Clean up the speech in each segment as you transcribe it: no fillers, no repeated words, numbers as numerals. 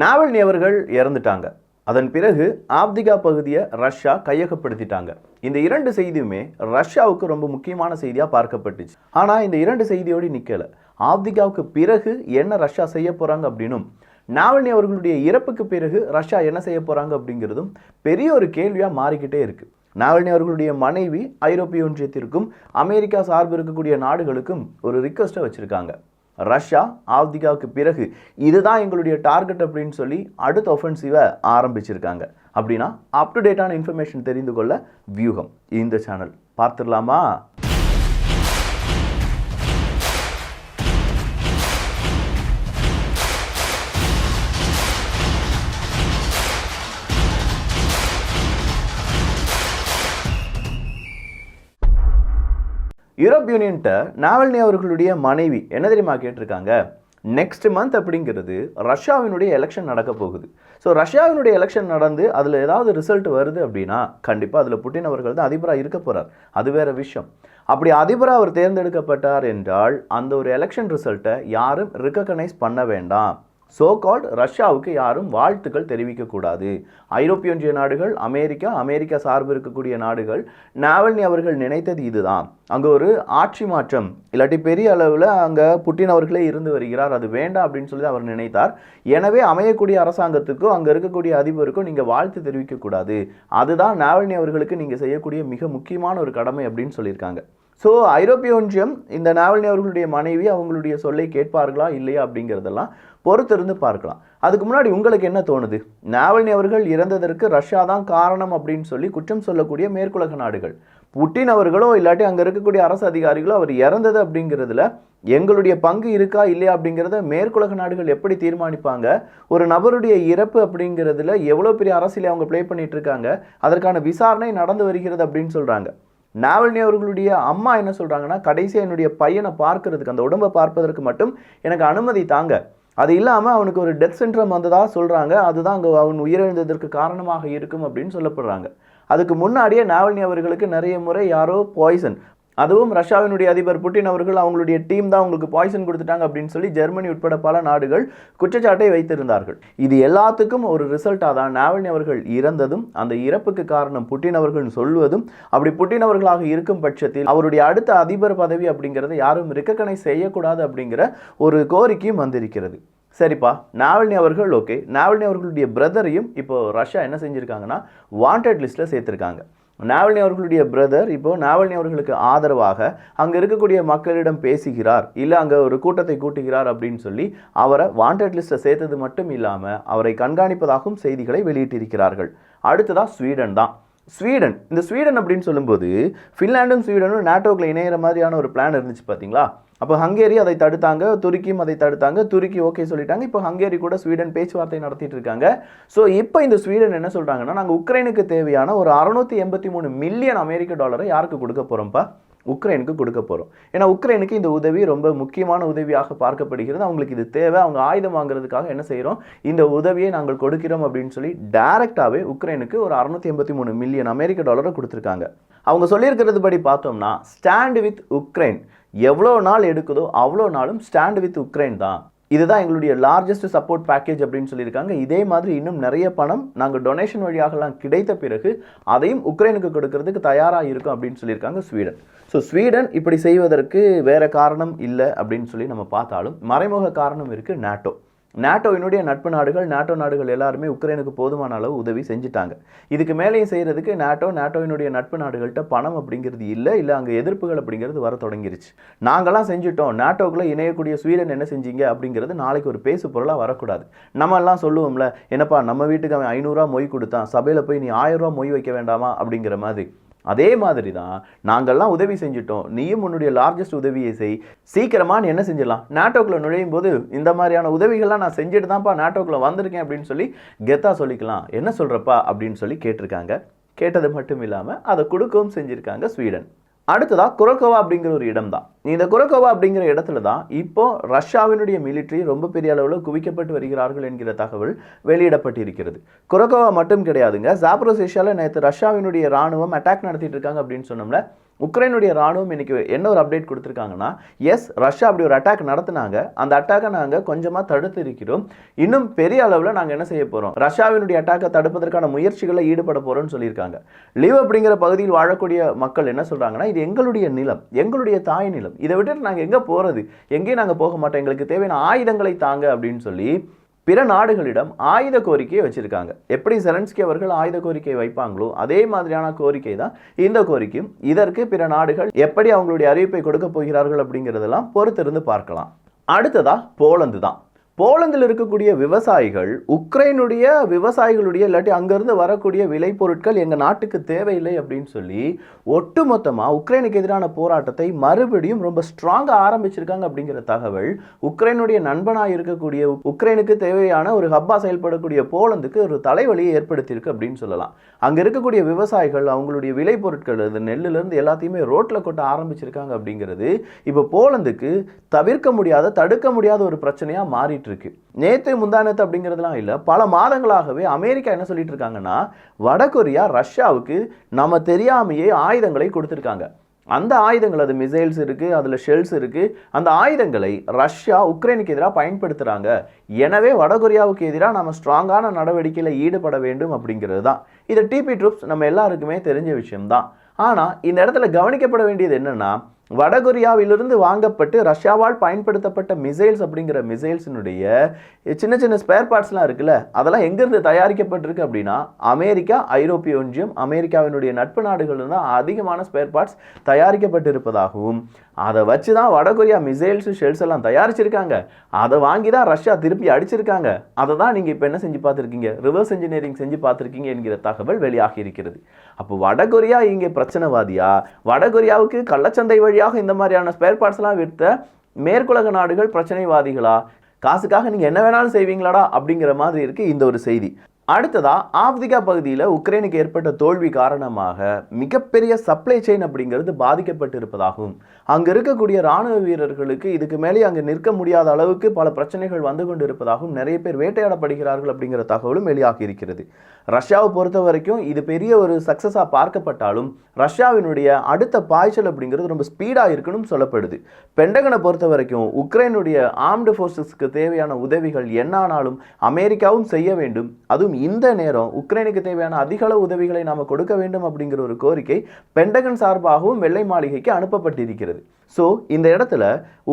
Navalny அவர்கள் இறந்துட்டாங்க. அதன் பிறகு ஆப்திகா பகுதியை ரஷ்யா கையகப்படுத்திட்டாங்க. இந்த இரண்டு செய்தியுமே ரஷ்யாவுக்கு ரொம்ப முக்கியமான செய்தியா பார்க்கப்பட்டுச்சு. ஆனா இந்த இரண்டு செய்தியோடு நிக்கல. ஆப்திகாவுக்கு பிறகு என்ன ரஷ்யா செய்ய போறாங்க அப்படின்னும், நாவல்னி அவர்களுடைய இறப்புக்கு பிறகு ரஷ்யா என்ன செய்ய போறாங்க அப்படிங்கிறதும் பெரிய ஒரு கேள்வியா மாறிக்கிட்டே இருக்கு. நாவல்னி அவர்களுடைய மனைவி ஐரோப்பிய ஒன்றியத்திற்கும் அமெரிக்கா சார்பு இருக்கக்கூடிய நாடுகளுக்கும் ஒரு ரிக்வெஸ்ட்டை வச்சிருக்காங்க. ரஷ்யா ஆப்திகாவுக்கு பிறகு இதுதான் எங்களுடைய டார்கெட் அப்படின்னு சொல்லி அடுத்த ஒஃபென்சிவை ஆரம்பிச்சிருக்காங்க. அப்படின்னா அப் டு டேட்டான இன்ஃபர்மேஷன் தெரிந்து கொள்ள வியூகம் இந்த சேனல் பார்த்துடலாமா? யூரோப் யூனியன்ட்ட நாவல்னி அவர்களுடைய மனைவி என்ன தெரியுமா கேட்டிருக்காங்க? நெக்ஸ்ட் மந்த் அப்படிங்கிறது ரஷ்யாவினுடைய எலெக்ஷன் நடக்க போகுது. ஸோ ரஷ்யாவினுடைய எலெக்ஷன் நடந்து அதில் ஏதாவது ரிசல்ட் வருது அப்படின்னா கண்டிப்பாக அதில் புட்டின் அவர்கள் தான் அதிபராக இருக்க போகிறார். அது வேற விஷயம். அப்படி அதிபராக அவர் தேர்ந்தெடுக்கப்பட்டார் என்றால் அந்த ஒரு எலெக்ஷன் ரிசல்ட்டை யாரும் ரெகக்னைஸ் பண்ண வேண்டாம். சோ கால்ட் ரஷ்யாவுக்கு யாரும் வாழ்த்துக்கள் தெரிவிக்கக்கூடாது. ஐரோப்பிய ஒன்றிய நாடுகள், அமெரிக்கா சார்பு இருக்கக்கூடிய நாடுகள், நாவல்னி அவர்கள் நினைத்தது இதுதான். அங்கே ஒரு ஆட்சி மாற்றம் இல்லாட்டி பெரிய அளவில் அங்கே புட்டின் அவர்களே இருந்து வருகிறார், அது வேண்டாம் அப்படின்னு சொல்லி அவர் நினைத்தார். எனவே அமையக்கூடிய அரசாங்கத்துக்கும் அங்கே இருக்கக்கூடிய அதிபருக்கும் நீங்கள் வாழ்த்து தெரிவிக்கக்கூடாது. அதுதான் நாவல்னி அவர்களுக்கு நீங்கள் செய்யக்கூடிய மிக முக்கியமான ஒரு கடமை அப்படின்னு சொல்லியிருக்காங்க. ஸோ ஐரோப்பிய ஒன்றியம் இந்த நாவல்னி அவர்களுடைய மனைவி அவங்களுடைய சொல்லை கேட்பார்களா இல்லையா அப்படிங்கிறதெல்லாம் பொறுத்திருந்து பார்க்கலாம். அதுக்கு முன்னாடி உங்களுக்கு என்ன தோணுது? நாவல்னி அவர்கள் இறந்ததற்கு ரஷ்யா தான் காரணம் அப்படின்னு சொல்லி குற்றம் சொல்லக்கூடிய மேற்குலக நாடுகள், புட்டின் அவர்களோ இல்லாட்டி அங்கே இருக்கக்கூடிய அரசு அதிகாரிகளோ அவர் இறந்தது அப்படிங்கிறதுல எங்களுடைய பங்கு இருக்கா இல்லையா அப்படிங்கிறத மேற்குலக நாடுகள் எப்படி தீர்மானிப்பாங்க? ஒரு நபருடைய இறப்பு அப்படிங்கிறதுல எவ்வளோ பெரிய அரசியலை அவங்க ப்ளே பண்ணிட்டு இருக்காங்க, அதற்கான விசாரணை நடந்து வருகிறது அப்படின்னு சொல்கிறாங்க. நாவல்னி அவர்களுடைய அம்மா என்ன சொல்கிறாங்கன்னா, கடைசியாக என்னுடைய பையனை பார்க்கறதுக்கு, அந்த உடம்பை பார்ப்பதற்கு மட்டும் எனக்கு அனுமதி தாங்க, அது இல்லாமல் அவனுக்கு ஒரு டெத் சென்ட்ரம் வந்ததாக சொல்கிறாங்க, அதுதான் அங்கே அவன் உயிரிழந்ததற்கு காரணமாக இருக்கும் அப்படின்னு சொல்லப்படுறாங்க. அதுக்கு முன்னாடியே நாவல்னி அவர்களுக்கு நிறைய முறை யாரோ பாய்சன், அதுவும் ரஷ்யாவினுடைய அதிபர் புட்டின் அவர்கள் அவங்களுடைய டீம் தான் உங்களுக்கு பாய்சன் கொடுத்துட்டாங்க அப்படின்னு சொல்லி ஜெர்மனி உட்பட பல நாடுகள் குற்றச்சாட்டை வைத்திருந்தார்கள். இது எல்லாத்துக்கும் ஒரு ரிசல்ட்டாக தான் நாவல்னி அவர்கள் இறந்ததும் அந்த இறப்புக்கு காரணம் புட்டின் அவர்கள் சொல்வதும், அப்படி புட்டின் அவர்களாக இருக்கும் பட்சத்தில் அவருடைய அடுத்த அதிபர் பதவி அப்படிங்கிறத யாரும் ரெகக்னைஸ் செய்யக்கூடாது அப்படிங்கிற ஒரு கோரிக்கையும் வந்திருக்கிறது. சரிப்பா, நாவல்னி அவர்கள் ஓகே, நாவல்னி அவர்களுடைய பிரதரையும் இப்போ ரஷ்யா என்ன செஞ்சுருக்காங்கன்னா வாண்டட் லிஸ்ட்டில் சேர்த்துருக்காங்க. நாவல்னி அவர்களுடைய பிரதர் இப்போ நாவல்னி அவர்களுக்கு ஆதரவாக அங்கே இருக்கக்கூடிய மக்களிடம் பேசுகிறார், இல்லை அங்கே ஒரு கூட்டத்தை கூட்டுகிறார் அப்படின்னு சொல்லி அவரை வாண்டட் லிஸ்ட்டை சேர்த்தது மட்டும் இல்லாமல் அவரை கண்காணிப்பதாகவும் செய்திகளை வெளியிட்டிருக்கிறார்கள். அடுத்ததாக ஸ்வீடன் தான். இந்த ஸ்வீடன் அப்படின்னு சொல்லும்போது ஃபின்லாண்டும் ஸ்வீடனும் நாட்டோக்குள்ள இணையிற மாதிரியான ஒரு பிளான் இருந்துச்சு பார்த்தீங்களா? அப்போ ஹங்கேரி அதை தடுத்தாங்க, துருக்கியும் அதை தடுத்தாங்க. துருக்கி ஓகே சொல்லிட்டாங்க. இப்போ ஹங்கேரி கூட ஸ்வீடன் பேச்சுவார்த்தை நடத்திட்டு இருக்காங்க. ஸோ இப்போ இந்த ஸ்வீடன் என்ன சொல்கிறாங்கன்னா, நாங்கள் உக்ரைனுக்கு தேவையான ஒரு 683 மில்லியன் அமெரிக்க டாலரை யாருக்கு கொடுக்க போகிறோம்ப்பா? உக்ரைனுக்கு கொடுக்க போகிறோம். ஏன்னா உக்ரைனுக்கு இந்த உதவி ரொம்ப முக்கியமான உதவியாக பார்க்கப்படுகிறது. அவங்களுக்கு இது தேவை, அவங்க ஆயுதம் வாங்குறதுக்காக என்ன செய்கிறோம், இந்த உதவியை நாங்கள் கொடுக்கிறோம் அப்படின்னு சொல்லி டைரக்டாகவே உக்ரைனுக்கு ஒரு 683 மில்லியன் அமெரிக்க டாலரை கொடுத்துருக்காங்க. அவங்க சொல்லியிருக்கிறது படி பார்த்தோம்னா, ஸ்டாண்ட் வித் உக்ரைன் எவ்வளோ நாள் எடுக்குதோ அவ்வளோ நாளும் ஸ்டாண்ட் வித் உக்ரைன் தான், இதுதான் எங்களுடைய லார்ஜஸ்ட் சப்போர்ட் பேக்கேஜ் அப்படின்னு சொல்லியிருக்காங்க. இதே மாதிரி இன்னும் நிறைய பணம் நாங்கள் டொனேஷன் வழியாகலாம் கிடைத்த பிறகு அதையும் உக்ரைனுக்கு கொடுக்கறதுக்கு தயாராக இருக்கும் அப்படின்னு சொல்லியிருக்காங்க ஸ்வீடன். ஸோ ஸ்வீடன் இப்படி செய்வதற்கு வேற காரணம் இல்லை அப்படின்னு சொல்லி நம்ம பார்த்தாலும் மறைமுக காரணம் இருக்குது. நாட்டோவினுடைய நட்பு நாடுகள், நாட்டோ நாடுகள் எல்லாருமே உக்ரைனுக்கு போதுமான அளவு உதவி செஞ்சுட்டாங்க. இதுக்கு மேலேயும் செய்கிறதுக்கு நாட்டோவினுடைய நட்பு நாடுகள்கிட்ட பணம் அப்படிங்கிறது இல்லை அங்கே எதிர்ப்புகள் அப்படிங்கிறது வர தொடங்கிருச்சு. நாங்கள்லாம் செஞ்சுட்டோம், நாட்டோக்குள்ளே இணையக்கூடிய ஸ்வீடன் என்ன செஞ்சீங்க அப்படிங்கிறது நாளைக்கு ஒரு பேசு பொருளாக வரக்கூடாது. நம்ம எல்லாம் சொல்லுவோம்ல, என்னப்பா நம்ம வீட்டுக்கு அவன் 500 ரூபா மொய் கொடுத்தான், சபையில் போய் நீ 1000 ரூபா மொய் வைக்க வேண்டாமா அப்படிங்கிற மாதிரி. அதே மாதிரி தான் நாங்கள்லாம் உதவி செஞ்சுட்டோம், நீயும் உன்னுடைய லார்ஜஸ்ட் உதவியை செய், சீக்கிரமாக என்ன செஞ்சிடலாம், நாட்டோக்குள்ளே நுழையும் போது இந்த மாதிரியான உதவிகள்லாம் நான் செஞ்சுட்டு தான்ப்பா நாட்டோக்குள்ளே வந்திருக்கேன் அப்படின்னு சொல்லி கெத்தா சொல்லிக்கலாம், என்ன சொல்கிறப்பா அப்படின்னு சொல்லி கேட்டிருக்காங்க. கேட்டது மட்டும் இல்லாமல் அதை கொடுக்கவும் செஞ்சுருக்காங்க ஸ்வீடன். அடுத்ததாக குரோக்கோவா அப்படிங்கிற ஒரு இடம் தான். இந்த குரோக்கோவா அப்படிங்கிற இடத்துல தான் இப்போ ரஷ்யாவினுடைய மிலிட்ரி ரொம்ப பெரிய அளவில் குவிக்கப்பட்டு வருகிறார்கள் என்கிற தகவல் வெளியிடப்பட்டிருக்கிறது. குரோக்கோவா மட்டும் கிடையாதுங்க, ஜாப்ரோசியாவில் நேற்று ரஷ்யாவினுடைய ராணுவம் அட்டாக் நடத்திட்டு இருக்காங்க அப்படின்னு சொன்னோம்ல, உக்ரைனுடைய ராணுவம் இன்னைக்கு என்ன ஒரு அப்டேட் கொடுத்துருக்காங்கன்னா, எஸ் ரஷ்யா அப்படி ஒரு அட்டாக் நடத்தினாங்க, அந்த அட்டாக்கை நாங்கள் கொஞ்சமாக தடுத்து இருக்கிறோம், இன்னும் பெரிய அளவில் நாங்கள் என்ன செய்ய போகிறோம், ரஷ்யாவினுடைய அட்டாக்கை தடுப்பதற்கான முயற்சிகளை ஈடுபட போகிறோம்னு சொல்லியிருக்காங்க. லீவ் அப்படிங்கிற பகுதியில் வாழக்கூடிய மக்கள் என்ன சொல்கிறாங்கன்னா, இது எங்களுடைய நிலம், எங்களுடைய தாய் நிலம், இதை விட்டுட்டு நாங்கள் எங்கே போகிறது, எங்கேயும் நாங்கள் போக மாட்டோம், எங்களுக்கு தேவையான ஆயுதங்களை தாங்க அப்படின்னு சொல்லி பிற நாடுகளிடம் ஆயுத கோரிக்கையை வச்சிருக்காங்க. எப்படி செலன்ஸ்கி அவர்கள் ஆயுத கோரிக்கை வைப்பாங்களோ அதே மாதிரியான கோரிக்கை தான் இந்த கோரிக்கையும். இதற்கு பிற நாடுகள் எப்படி அவங்களுடைய அறிவிப்பை கொடுக்க போகிறார்கள் அப்படிங்கிறதெல்லாம் பொறுத்திருந்து பார்க்கலாம். அடுத்ததா போலந்து தான். போலந்தில் இருக்கக்கூடிய விவசாயிகள் உக்ரைனுடைய விவசாயிகளுடைய இல்லாட்டி அங்கிருந்து வரக்கூடிய விளைபொருட்கள் எங்கள் நாட்டுக்கு தேவையில்லை அப்படின்னு சொல்லி ஒட்டுமொத்தமாக உக்ரைனுக்கு எதிரான போராட்டத்தை மறுபடியும் ரொம்ப ஸ்ட்ராங்காக ஆரம்பிச்சிருக்காங்க அப்படிங்கிற தகவல் உக்ரைனுடைய நண்பனாக இருக்கக்கூடிய உக்ரைனுக்கு தேவையான ஒரு ஹப்பா செயல்படக்கூடிய போலந்துக்கு ஒரு தலைவலியை ஏற்படுத்தியிருக்கு அப்படின்னு சொல்லலாம். அங்கே இருக்கக்கூடிய விவசாயிகள் அவங்களுடைய விளைபொருட்கள் நெல்லிலிருந்து எல்லாத்தையுமே ரோட்டில் கொட்ட ஆரம்பிச்சிருக்காங்க அப்படிங்கிறது இப்போ போலந்துக்கு தவிர்க்க முடியாத தடுக்க முடியாத ஒரு பிரச்சனையாக மாறிட்டு இருக்கு. நேத்து முந்தானத்து அப்படிங்கிறதுலாம் இல்லை, பல மாதங்களாகவே அமெரிக்கா என்ன சொல்லிட்டு இருக்காங்கன்னா, வடகொரியா ரஷ்யாவுக்கு நம்ம தெரியாமையே ஆயுதங்களை கொடுத்துருக்காங்க. அந்த ஆயுதங்கள், அது மிசைல்ஸ் இருக்குது, அதில் ஷெல்ஸ் இருக்குது, அந்த ஆயுதங்களை ரஷ்யா உக்ரைனுக்கு எதிராக பயன்படுத்துகிறாங்க. எனவே வடகொரியாவுக்கு எதிராக நம்ம ஸ்ட்ராங்கான நடவடிக்கையில் ஈடுபட வேண்டும் அப்படிங்கிறது தான். இது டிபி ட்ரூப்ஸ் நம்ம எல்லாருக்குமே தெரிஞ்ச விஷயம்தான். ஆனால் இந்த இடத்துல கவனிக்கப்பட வேண்டியது என்னென்னா, வடகொரியாவிலிருந்து வாங்கப்பட்டு ரஷ்யாவால் பயன்படுத்தப்பட்ட மிசைல்ஸ் அப்படிங்கிற மிசைல்ஸினுடைய சின்ன சின்ன ஸ்பேர் பார்ட்ஸ்லாம் இருக்குல்ல, அதெல்லாம் எங்கேருந்து தயாரிக்கப்பட்டிருக்கு அப்படின்னா அமெரிக்கா, ஐரோப்பிய ஒன்றியம், அமெரிக்காவினுடைய நட்பு நாடுகள் தான் அதிகமான ஸ்பேர் பார்ட்ஸ் தயாரிக்கப்பட்டிருப்பதாகவும், அதை வச்சு தான் வடகொரியா மிசைல்ஸ் ஷெல்ஸ் எல்லாம் தயாரிச்சிருக்காங்க, அதை வாங்கி தான் ரஷ்யா திருப்பி அடிச்சிருக்காங்க. அதை தான் நீங்கள் இப்போ என்ன செஞ்சு பார்த்துருக்கீங்க, ரிவர்ஸ் இன்ஜினியரிங் செஞ்சு பார்த்துருக்கீங்க என்கிற தகவல் வெளியாகி இருக்கிறது. அப்போ வடகொரியா இங்கே பிரச்சனைவாதியா, வடகொரியாவுக்கு கள்ளச்சந்தை வழியாக இந்த மாதிரியான ஸ்பேர் பார்ட்ஸ்லாம் விற்ற மேற்குலக நாடுகள் பிரச்சனைவாதிகளா, காசுக்காக நீங்கள் என்ன வேணாலும் செய்வீங்களாடா அப்படிங்கிற மாதிரி இருக்குது இந்த ஒரு செய்தி. அடுத்ததா ஆப்திகா பகுதியில் உக்ரைனுக்கு ஏற்பட்ட தோல்வி காரணமாக மிகப்பெரிய சப்ளை செயின் அப்படிங்கிறது பாதிக்கப்பட்டு இருப்பதாகவும், அங்கே இருக்கக்கூடிய இராணுவ வீரர்களுக்கு இதுக்கு மேலே அங்கே நிற்க முடியாத அளவுக்கு பல பிரச்சனைகள் வந்து கொண்டு இருப்பதாகவும், நிறைய பேர் வேட்டையாடப்படுகிறார்கள் அப்படிங்கிற தகவலும் வெளியாகி இருக்கிறது. ரஷ்யாவை பொறுத்த வரைக்கும் இது பெரிய ஒரு சக்ஸஸாக பார்க்கப்பட்டாலும் ரஷ்யாவினுடைய அடுத்த பாய்ச்சல் அப்படிங்கிறது ரொம்ப ஸ்பீடாக இருக்கணும் சொல்லப்படுது. பென்டகனை பொறுத்த வரைக்கும் உக்ரைனுடைய ஆர்ம்டு ஃபோர்ஸஸ்க்கு தேவையான உதவிகள் என்னானாலும் அமெரிக்காவும் செய்ய வேண்டும், அதுவும் இந்த நேரம் உக்ரைனுக்கு தேவையான அதிக அளவு உதவிகளை நாம் கொடுக்க வேண்டும் அப்படிங்கிற ஒரு கோரிக்கை பென்டகன் சார்பாகவும் வெள்ளை மாளிகைக்கு அனுப்பப்பட்டிருக்கிறது. ஸோ இந்த இடத்துல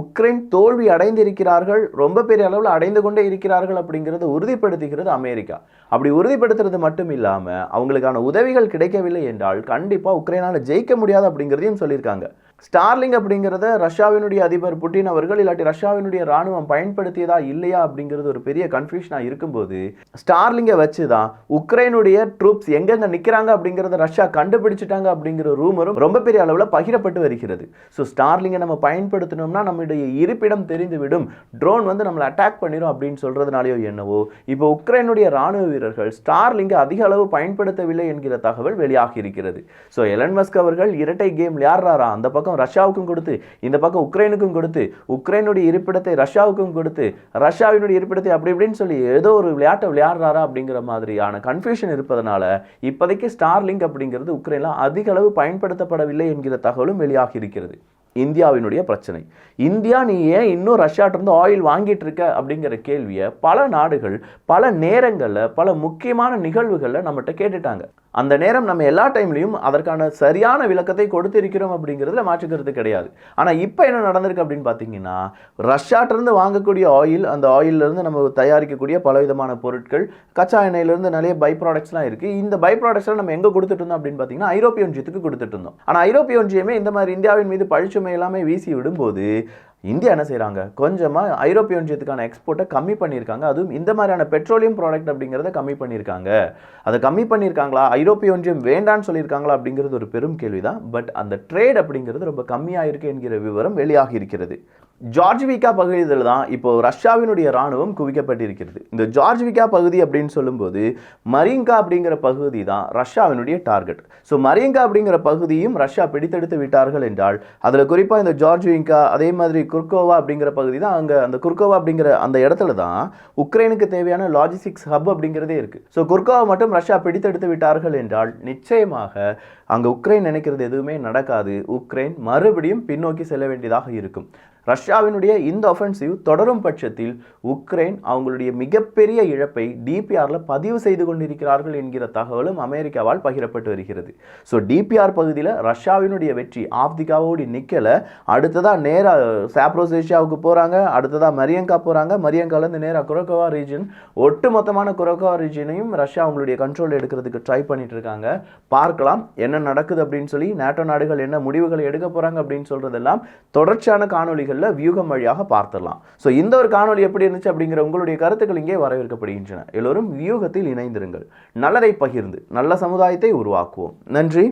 உக்ரைன் தோல்வி அடைந்திருக்கிறார்கள், ரொம்ப பெரிய அளவில் அடைந்து கொண்டே இருக்கிறார்கள் அப்படிங்கிறத உறுதிப்படுத்துகிறது அமெரிக்கா. அப்படி உறுதிப்படுத்துறது மட்டும் இல்லாமல் அவங்களுக்கான உதவிகள் கிடைக்கவில்லை என்றால் கண்டிப்பாக உக்ரைனால் ஜெயிக்க முடியாது அப்படிங்கிறதையும் சொல்லியிருக்காங்க. ஸ்டார்லிங் அப்படிங்கிறத ரஷ்யாவினுடைய அதிபர் புட்டின் அவர்கள் இல்லாட்டி ரஷ்யாவினுடைய ராணுவம் பயன்படுத்தியதா இல்லையா அப்படிங்கிறது ஒரு பெரிய கன்ஃபியூஷனாக இருக்கும்போது ஸ்டார்லிங்கை வச்சு தான் உக்ரைனுடைய ட்ரூப்ஸ் எங்கெங்க நிற்கிறாங்க அப்படிங்கிறத ரஷ்யா கண்டுபிடிச்சிட்டாங்க அப்படிங்கிற ரூமரும் ரொம்ப பெரிய அளவில் பகிரப்பட்டு வருகிறது. ஸோ ஸ்டார்லிங்கை நம்ம பயன்படுத்தினோம்னா நம்மளுடைய இருப்பிடம் தெரிந்துவிடும், ட்ரோன் வந்து நம்மளை அட்டாக் பண்ணிடும் அப்படின்னு சொல்றதுனாலையோ என்னவோ இப்போ உக்ரைனுடைய ராணுவ வீரர்கள் ஸ்டார்லிங்கை அதிக அளவு பயன்படுத்தவில்லை என்கிற தகவல் வெளியாகி இருக்கிறது. ஸோ எலன் மஸ்க் அவர்கள் இரட்டை கேம் விளையாடுறாரா, அந்த பக்கம் ரஷ்யாவுக்கும் கொடுத்து இந்த பக்கம் உக்ரைனுக்கும் கொடுத்து, உக்ரைனுடைய இருப்பிடத்தை ரஷ்யாவுக்கும் கொடுத்து, ரஷ்யாவினுடைய இருப்பிடத்தை அப்படி இப்படின்னு சொல்லி ஏதோ ஒரு விளையாட்டை விளையாடுறாரா அப்படிங்கிற மாதிரியான கன்ஃபியூஷன் இருப்பதனால இப்போதைக்கு ஸ்டார்லிங்க் அப்படிங்கிறது உக்ரைனில் அதிக அளவு பயன்படுத்தப்படவில்லை என்கிற தகவலும் வெளியாகி இருக்கிறது. இந்தியாவினுடைய பிரச்சனை, இந்தியா நீ ஏன் இன்னும் ரஷ்யாட்டிருந்து ஆயில் வாங்கிட்டு இருக்க அப்படிங்கிற கேள்வியை பல நாடுகள் பல நேரங்களில் பல முக்கியமான நிகழ்வுகளில் நம்மகிட்ட கேட்டுட்டாங்க. அந்த நேரம் நம்ம எல்லா டைம்லையும் அதற்கான சரியான விளக்கத்தை கொடுத்திருக்கிறோம் அப்படிங்கிறதுல மாற்றுக்கிறது கிடையாது. ஆனால் இப்போ என்ன நடந்திருக்கு அப்படின்னு பார்த்தீங்கன்னா, ரஷ்யாட்டிருந்து வாங்கக்கூடிய ஆயில், அந்த ஆயிலிருந்து நம்ம தயாரிக்கக்கூடிய பலவிதமான பொருட்கள், கச்சா எண்ணெயிலிருந்து நிறைய பை ப்ராடக்ட்ஸ்லாம் இருக்குது. இந்த பை ப்ராடக்ட்ஸ்லாம் நம்ம எங்கே கொடுத்துட்டு இருந்தோம் அப்படின்னு பார்த்தீங்கன்னா ஐரோப்பிய ஒன்றியத்துக்கு கொடுத்துட்டு இருந்தோம். ஆனால் ஐரோப்பிய ஒன்றியமே இந்த மாதிரி இந்தியாவின் மீது பழிச்சுமை எல்லாமே வீசி விடும்போது இந்தியா என்ன செய்கிறாங்க, கொஞ்சமாக ஐரோப்பிய ஒன்றியத்துக்கான எக்ஸ்போர்ட்டை கம்மி பண்ணியிருக்காங்க. அதுவும் இந்த மாதிரியான பெட்ரோலியம் ப்ராடக்ட் அப்படிங்கிறத கம்மி பண்ணியிருக்காங்க. அதை கம்மி பண்ணியிருக்காங்களா, ஐரோப்பிய ஒன்றியம் வேண்டான்னு சொல்லியிருக்காங்களா அப்படிங்கிறது ஒரு பெரும் கேள்விதான். பட் அந்த ட்ரேட் அப்படிங்கிறது ரொம்ப கம்மியாக இருக்குது என்கிற விவரம் வெளியாகி இருக்கிறது. ஜார்ஜ்விகா பகுதியில் தான் இப்போ ரஷ்யாவினுடைய ராணுவம் குவிக்கப்பட்டிருக்கிறது. இந்த ஜார்ஜ்விகா பகுதி அப்படின்னு சொல்லும்போது மரியங்கா அப்படிங்கிற பகுதி தான் ரஷ்யாவினுடைய டார்கெட். ஸோ மரியங்கா அப்படிங்கிற பகுதியும் ரஷ்யா பிடித்தெடுத்து விட்டார்கள் என்றால் அதில் குறிப்பாக இந்த ஜார்ஜ்விகா, அதே மாதிரி குர்கோவா அப்படிங்கிற பகுதி தான். அங்கே அந்த குர்கோவா அப்படிங்கிற அந்த இடத்துல தான் உக்ரைனுக்கு தேவையான லாஜிஸ்டிக்ஸ் ஹப் அப்படிங்கிறதே இருக்குது. ஸோ குர்கோவா மட்டும் ரஷ்யா பிடித்தெடுத்து விட்டார்கள் என்றால் நிச்சயமாக அங்கே உக்ரைன் நினைக்கிறது எதுவுமே நடக்காது. உக்ரைன் மறுபடியும் பின்னோக்கி செல்ல வேண்டியதாக இருக்கும். ரஷ்யாவினுடைய இந்த ஒஃபென்சிவ் தொடரும் பட்சத்தில் உக்ரைன் அவங்களுடைய மிகப்பெரிய இழப்பை டிபிஆரில் பதிவு செய்து கொண்டிருக்கிறார்கள் என்கிற தகவலும் அமெரிக்காவால் பகிரப்பட்டு வருகிறது. ஸோ டிபிஆர் பகுதியில் ரஷ்யாவினுடைய வெற்றி ஆப்திகாவோடு நிற்கலை. அடுத்ததாக நேராக சாப்ரோசேஷியாவுக்கு போகிறாங்க, அடுத்ததாக மரியங்கா போகிறாங்க, மரியங்காலேருந்து நேராக குரோக்கோவா ரீஜன், ஒட்டுமொத்தமான குரோக்கோவா ரீஜனையும் ரஷ்யா அவங்களுடைய கண்ட்ரோல் எடுக்கிறதுக்கு ட்ரை பண்ணிட்டு இருக்காங்க. பார்க்கலாம் என்ன நடக்குது அப்படின்னு சொல்லி, நேட்டோ நாடுகள் என்ன முடிவுகளை எடுக்க போகிறாங்க அப்படின்னு சொல்கிறதெல்லாம் தொடர்ச்சியான காணொலிகள் வியூகம் வழியாக பார்த்துடலாம். ஸோ இந்த ஒரு காணொலி எப்படி இருந்துச்சு அப்படிங்கிற உங்களுடைய கருத்துக்கள் இங்கே வரவேற்கப்படுகின்றன. எல்லோரும் வியூகத்தில் இணைந்திருங்கள். நல்லதை பகிர்ந்து நல்ல சமுதாயத்தை உருவாக்குவோம். நன்றி.